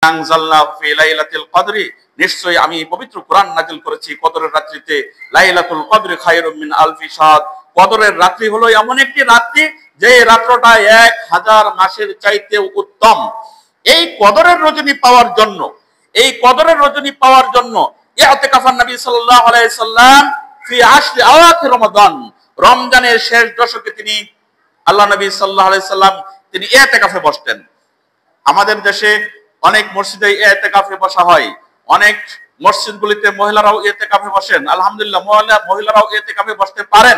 আনজালনাহু ফি লাইলাতিল কদরি, নিশ্চয়ই আমি পবিত্র কোরআন নাযিল করেছি কদরের রাত্রিতে। লাইলাতুল কদরি খায়রুম মিন আলফি শাহর, কদরের রাত্রি হলো এমন একটি রাত্রি যে রাত্রটা 1000 মাসের চাইতেও উত্তম। এই কদরের রজনী পাওয়ার জন্য, এই কদরের রজনী পাওয়ার জন্য ইতিকাফান নবী সাল্লাল্লাহু আলাইহি সাল্লাম ফি আশরি আওয়াখির রমাদান, রমজানের শেষ দশকে তিনি আল্লাহ নবী সাল্লাল্লাহু আলাইহি সাল্লাম তিনি ইতিকাফে বসতেন। আমাদের দেশে অনেক মসজিদে ইতিকাফে বসা হয়, অনেক মসজিদগুলিতে মহিলারাও ইতিকাফে বসেন। আলহামদুলিল্লাহ, মহিলারাও ইতিকাফে বসতে পারেন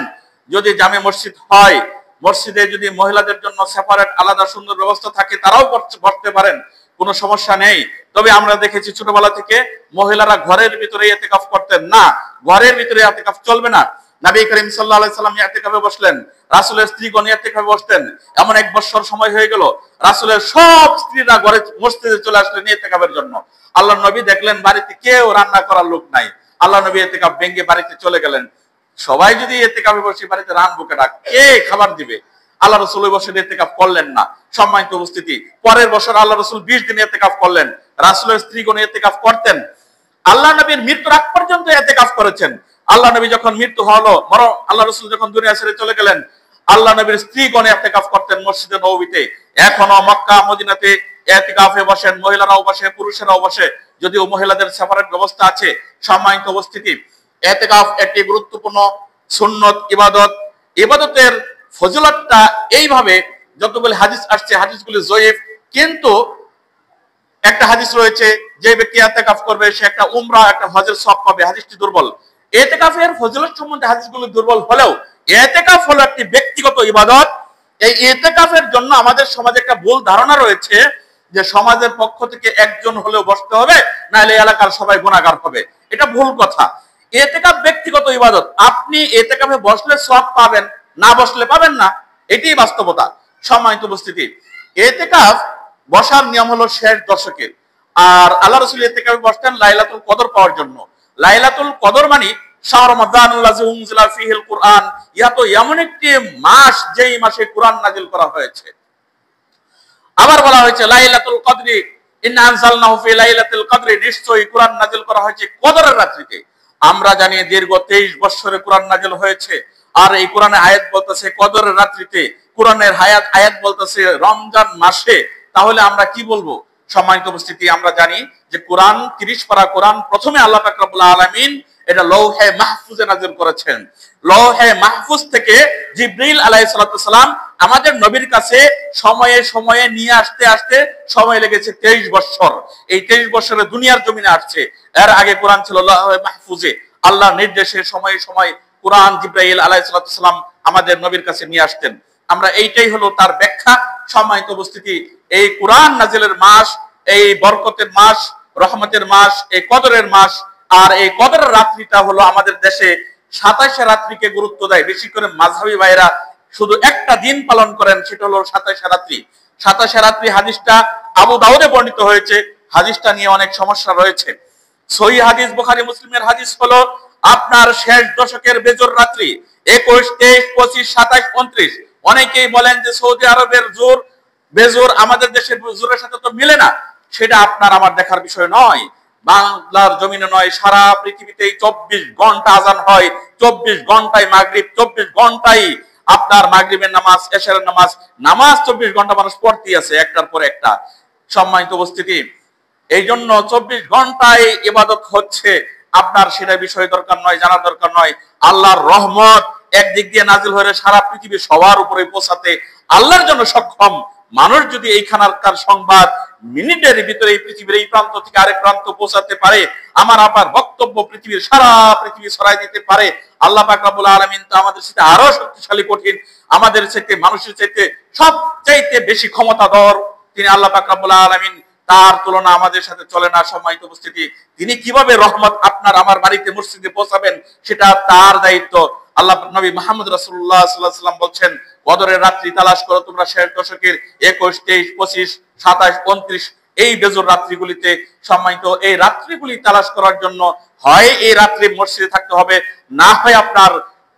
যদি জামে মসজিদ হয়। মসজিদে যদি মহিলাদের জন্য সেপারেট আলাদা সুন্দর ব্যবস্থা থাকে তারাও বসতে পারেন, কোনো সমস্যা নেই। তবে আমরা দেখেছি ছোটবেলা থেকে মহিলারা ঘরের ভিতরে ইতিকাফ করতেন না, ঘরের ভিতরে ইতিকাফ চলবে না। নবী করিম সাল্লাল্লাহু আলাইহি সাল্লাম ইতিকাফে বসলেন, রাসূলের স্ত্রীগণ ইতিকাফে বসতেন। এমন এক বছর সময় হয়ে গেল, রাসূলের সব স্ত্রীরা ঘরে মসজিদে চলে আসলেন ইতিকাফের জন্য। আল্লাহর নবী দেখলেন বাড়িতে কেউ রান্না করার লোক নাই। আল্লাহ নবী ইতিকাফ ভেঙে বাড়িতে চলে গেলেন। সবাই যদি ইতিকাফে বসে বাড়িতে রান্না বুকেরা কে খাবার দিবে? আল্লাহ রাসূল ওই বছর ইতিকাফ করলেন না। সম্মানিত উপস্থিতি, পরের বছর আল্লাহ রাসূল 20 দিন ইতিকাফ করলেন। রাসূলের স্ত্রীগণ ইতিকাফ করতেন। আল্লাহ নবীর মৃত্যুর আগ পর্যন্ত ইতিকাফ করেছেন। আল্লাহ নবী যখন মৃত্যু হলো, আল্লাহ রাসূল যখন দুনিয়া ছেড়ে চলে গেলেন, আল্লাহ নবীর স্ত্রীগণ ইতিকাফ করতেন মসজিদে নববীতে। এখনো মক্কা মদিনাতে ইতিকাফে বসেন, মহিলারাও বসে, পুরুষেরাও বসে, যদিও মহিলাদের সেপারেট ব্যবস্থা আছে। সম্মানিত উপস্থিতি, ইতিকাফ একটি গুরুত্বপূর্ণ সুন্নত ইবাদত। ইবাদতের ফজিলতটা এইভাবে, যতগুলি হাদিস আসছে হাদিসগুলি জয়ীফ, কিন্তু একটা হাদিস রয়েছে যে ব্যক্তি ইতিকাফ করবে সে একটা উমরা একটা হজের সওয়াব পাবে, হাদিসটি দুর্বল। ইতিকাফের ফজিলত সম্বন্ধে হাদিসগুলো দুর্বল হলেও ইতিকাফ হলো একটি ব্যক্তিগত ইবাদত। এই ইতিকাফের জন্য আমাদের সমাজে একটা ভুল ধারণা রয়েছে যে সমাজের পক্ষ থেকে একজন হলেও বসতে হবে, নাহলে এলাকার সবাই গুনাহগার হবে। এটা ভুল কথা। ইতিকাফ ব্যক্তিগত ইবাদত। আপনি ইতিকাফে বসলে সওয়াব পাবেন, না বসলে পাবেন না, এটাই বাস্তবতা। সম্মানিত উপস্থিতি, ইতিকাফ বসার নিয়ম হলো শেষ দশকের। আর আল্লাহ রাসূল ইতিকাফে বসতেন লাইলাতুল কদর পাওয়ার জন্য। লাইলাতুল কদর মানে শাহর রমাদানুল্লাযী উনজিলা ফীহিল কুরআন, ইহা তো এমন একটি মাস যেই মাসে কুরআন নাযিল করা হয়েছে। আবার বলা হয়েছে লাইলাতুল কদরি, ইন্না আনজালনাহু ফি লাইলাতুল কদরি, নিশ্চয়ই কুরআন নাযিল করা হয়েছে কদরের রাত্রিতে। আমরা জানি দীর্ঘ 23 বছরে কুরআন নাযিল হয়েছে, আর এই কোরআনের আয়াত বলতেছে কদরের রাত্রিতে, কোরআনের আয়াত বলতেছে রমজান মাসে। তাহলে আমরা কি বলবো? সম্মানিত উপস্থিতি, আমরা জানি যে কোরআন 30 পারা কোরআন প্রথমে আল্লাহ পাক রব্বুল আলামিন এটা লৌহে মাহফুজে নাযিল করেছেন। লৌহে মাহফুজ থেকে জিবরিল আলাইহিস সালাম আমাদের নবীর কাছে সময়ে সময়ে নিয়ে আসতে আসতে সময় লেগেছে 23 বছর। এই 23 বছরে দুনিয়ার জমিনে আসছে। এর আগে কোরআন ছিল লৌহে মাহফুজে, আল্লাহর নির্দেশে সময়ে সময়ে কোরআন জিবরাইল আলাইহিস সালাম আমাদের নবীর কাছে নিয়ে আসতেন। আমরা এইটাই হলো তার ব্যাখ্যা। সম্মানিত উপস্থিতি, এই কোরআন নাজিলের মাস, এই বরকতের মাস, রহমতের মাস, এই কদরের মাস। আর এই কদরের রাত্রিটা হলো আমাদের দেশে 27 রাত্রিকে গুরুত্ব দেয়। বেশি করে মাযহাবী ভাইরা শুধু একটা দিন পালন করেন, সেটা হলো 27 রাত্রি। 27 রাত্রি হাদিসটা আবু দাউদে বর্ণিত হয়েছে। হাদিসটা নিয়ে অনেক সমস্যা রয়েছে। সহিহ হাদিস বুখারী মুসলিমের হাদিস হলো আপনার শেষ দশকের বেজর রাত্রি 21, 23, 25, 27, 29। অনেকেই বলেন যে সৌদি আরবের জোর বেজোর আমাদের দেশের জোরের সাথে তো মিলে না। সেটা আপনার আমার দেখার বিষয় নয়। বাংলার জমিনে নয়, সারা পৃথিবীতেই 24 ঘন্টা আযান হয়, 24 ঘন্টায় মাগরিব, 24 ঘন্টায় আপনার মাগরিবের নামাজ, এশারের নামাজ, 24 ঘন্টা মানুষ পড়তেই আছে একটার পর একটা। সম্মানিত উপস্থিতি, এই জন্য 24 ঘন্টায় ইবাদত হচ্ছে। আপনার সেটা বিষয় দরকার নয়, জানার দরকার নয়। আল্লাহর রহমত একদিক দিয়ে নাজিল হয়ে সারা পৃথিবী সবার উপরে পৌঁছাতে আল্লাহর জন্য সক্ষম। মানুষ যদি এইখানকার সংবাদ মিনিটের ভিতরে এই পৃথিবীর এই প্রান্ত থেকে আরেক প্রান্ত পৌঁছাতে পারে, আমার আপনার বক্তব্য পৃথিবীর সারা পৃথিবী ছড়াই দিতে পারে, আল্লাহ পাক রব্বুল আলামিন তো আমাদের সাথে আরো শক্তিশালী, কঠিন, আমাদের চাইতে মানুষের চাইতে সবচাইতে বেশি ক্ষমতাধর তিনি আল্লাহ পাক রব্বুল আলামিন। তার তুলনা আমাদের সাথে চলে না। সম্মানিত উপস্থিতি, তিনি কিভাবে রহমত আপনার আমার বাড়িতে মসজিদে পৌঁছাবেন সেটা তার দায়িত্ব। আল্লাহ নবী মুহাম্মদ রাসূলুল্লাহ সাল্লাল্লাহু আলাইহি ওয়াসাল্লাম বলছেন, কদরের রাত্রি তালাশ করো তোমরা শেষ দশকের 21, 23, 25, 27, 29 এই বেজর রাত্রিগুলিতে। সম্মানিত, এই রাত্রিগুলি তালাশ করার জন্য হয় এই রাত্রি মসজিদে থাকতে হবে, না হয় আপনার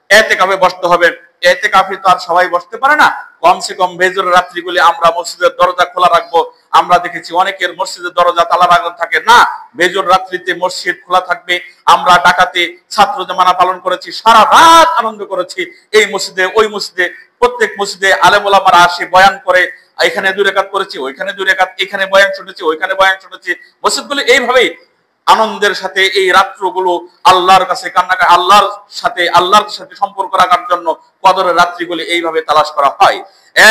ইতিকাফে বসতে হবে। ইতিকাফে তো আর সবাই বসতে পারে না। কমসে কম বেজর রাত্রিগুলি আমরা মসজিদের দরজা খোলা রাখবো। আমরা দেখেছি অনেকের মসজিদের দরজা তালা লাগানো থাকে না, বেজোর রাত্রিতে মসজিদ খোলা থাকবে। আমরা ঢাকাতে ছাত্র জামানা পালন করেছি, সারা রাত আনন্দ করেছি এই মসজিদে ওই মসজিদে। প্রত্যেক মসজিদে আলেম ওলামারা আসে বয়ান করে, এখানে 2 রাকাত করেছি, ওইখানে 2 রাকাত, এখানে বয়ান শুনেছি, ওইখানে বয়ান শুনেছি। মসজিদগুলো এইভাবেই আনন্দের সাথে এই রাত্রগুলো আল্লাহর কাছে কান্না, আল্লাহর সাথে সম্পর্ক রাখার জন্য কদরের রাত্রিগুলি এইভাবে তালাশ করা হয়।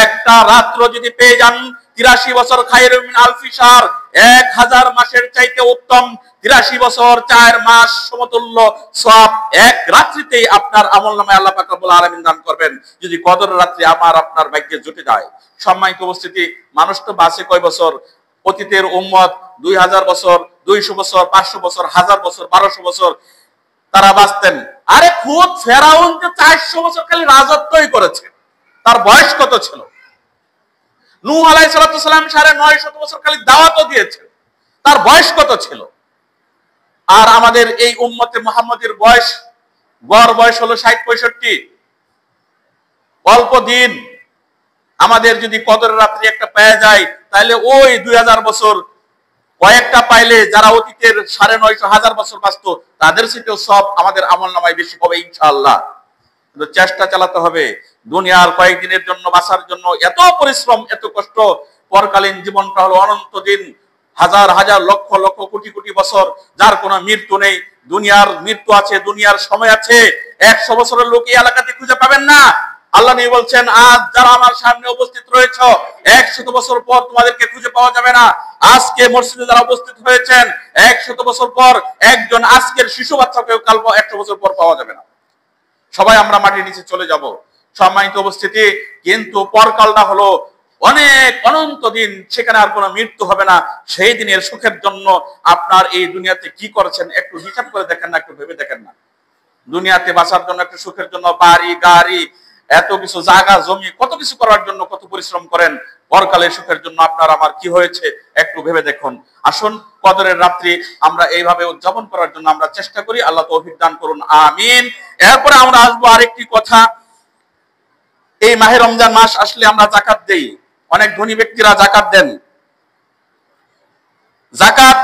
একটা রাত্র যদি পেয়ে যান 83 বছর খায়রুম মিন আলফি শাহর, 1000 মাসের চাইতে উত্তম। 83 বছর 4 মাস সমতুল্য সওয়াব এক রাত্রিতেই আপনার আমলনামায় আল্লাহ পাক রব্বুল আলামিন দান করবেন, যদি কদরের রাত্রি আমার আপনার ভাগ্যে জুটে যায়। সম্মানিত উপস্থিতি, মানুষ তো বাঁচে কয় বছর? অতীতের উম্মত 2000 বছর, 200 বছর, 500 বছর, 1000 বছর, 1200 বছর তারা বাঁচতেন। আরে খুদ ফেরাউন যে 400 বছর খালি রাজত্বই করেছে, তার বয়স কত ছিল? নূহ আলাইহিস সালাম 950 বছর খালি দাওয়াতও দিয়েছে, তার বয়স কত ছিল? আর আমাদের এই উম্মতে মুহাম্মাদের বয়স, গড় বয়স হলো 60-65। অল্প দিন। আমাদের যদি কদরের রাত্রি একটা পেয়ে যায়, তাহলে ওই 2000 বছর কয়েকটা পাইলে যারা অতীতের 950 বছর বাঁচত তাদের চেয়েও সব আমাদের আমলনামায় বেশি হবে ইনশাআল্লাহ। কিন্তু চেষ্টা চালাতে হবে। দুনিয়ার কয়েকদিনের জন্য বাঁচার জন্য এত পরিশ্রম, এত কষ্ট। পরকালীন জীবনটা হলো অনন্ত দিন, হাজার হাজার লক্ষ লক্ষ কোটি কোটি বছর, যার কোনো মৃত্যু নেই। দুনিয়ার মৃত্যু আছে, দুনিয়ার সময় আছে। 100 বছরের লোক এই এলাকাতে খুঁজে পাবেন না। আল্লাহ নবী বলছেন, আজ যারা আমার সামনে উপস্থিত রয়েছে 100 বছর পর তোমাদেরকে খুঁজে পাওয়া যাবে না। আজকে মসজিদে যারা উপস্থিত হয়েছেন 100 বছর পর একজন আজকের শিশু বাচ্চাকেও কাল 100 বছর পর পাওয়া যাবে না। সবাই আমরা মাটির নিচে চলে যাব। সম্মানিত উপস্থিতি, কিন্তু পরকালটা হলো অনেক অনন্ত দিন, সেখানে আর কোনো মৃত্যু হবে না। সেই দিনের সুখের জন্য আপনার এই দুনিয়াতে কি করেছেন একটু হিসাব করে দেখেন না, একটু ভেবে দেখেন না। দুনিয়াতে বাঁচার জন্য, একটু সুখের জন্য বাড়ি গাড়ি, এত কিছু জায়গা জমি, কত কিছু করার জন্য কত পরিশ্রম করেন। পরকালের সুখের জন্য আপনার আমার কি হয়েছে একটু ভেবে দেখুন। আসুন কদরের রাত্রি আমরা এইভাবে উদযাপন করার জন্য আমরা চেষ্টা করি। আল্লাহ তৌফিক দান করুন, আমিন। এরপরে আমরা আসবো আরেকটি কথা। এই মাহে রমজান মাস আসলে আমরা যাকাত দেই, অনেক ধনী ব্যক্তিরা যাকাত দেন। যাকাত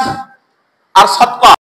আর সাদকা